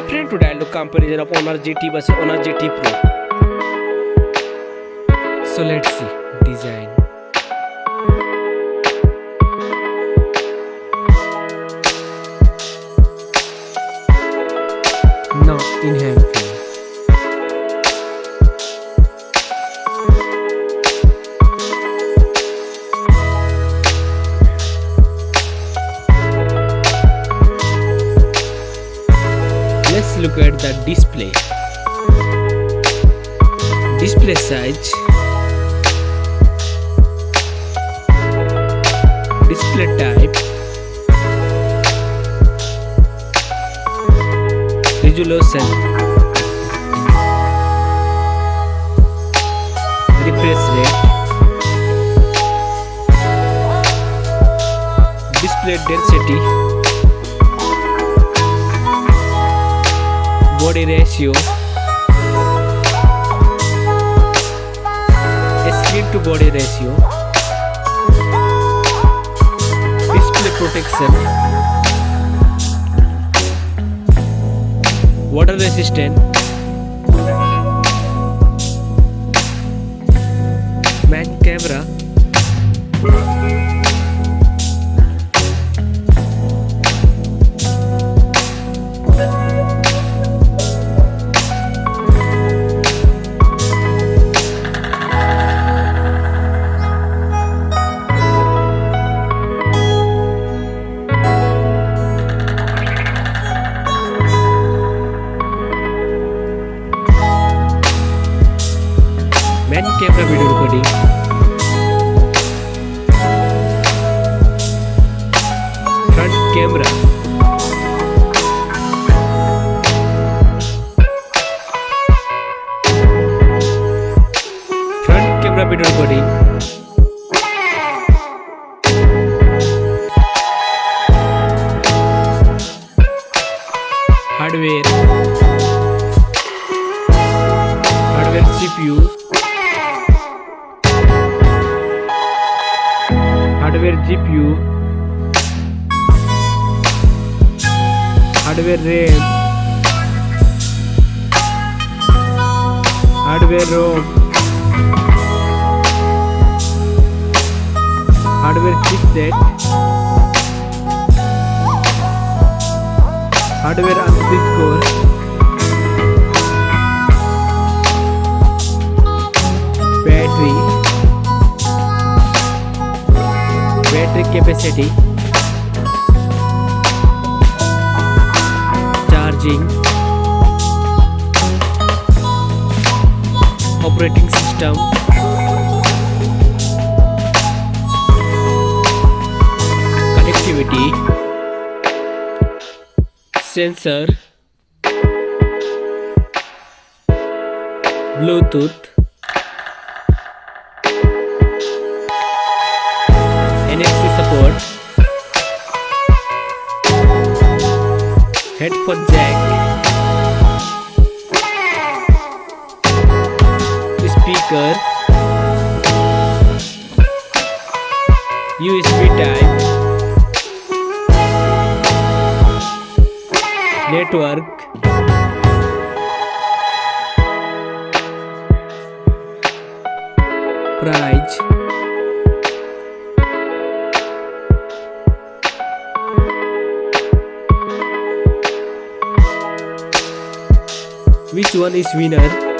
Hi friend, today I'll do comparison of Honor GT versus Honor GT Pro. So let's see design. Now in hand frame. Let's look at the display. Display size, display type, resolution, refresh rate, display density, body ratio, screen to body ratio, display protection, water resistant, main camera, main camera video recording, front camera, front camera video recording, hardware CPU, hardware GPU, hardware RAM, hardware ROM, hardware chipset, hardware underscore, battery capacity, charging, operating system, connectivity, sensor, Bluetooth, NFC support, headphone jack, speaker, USB type, network, price, which one is winner?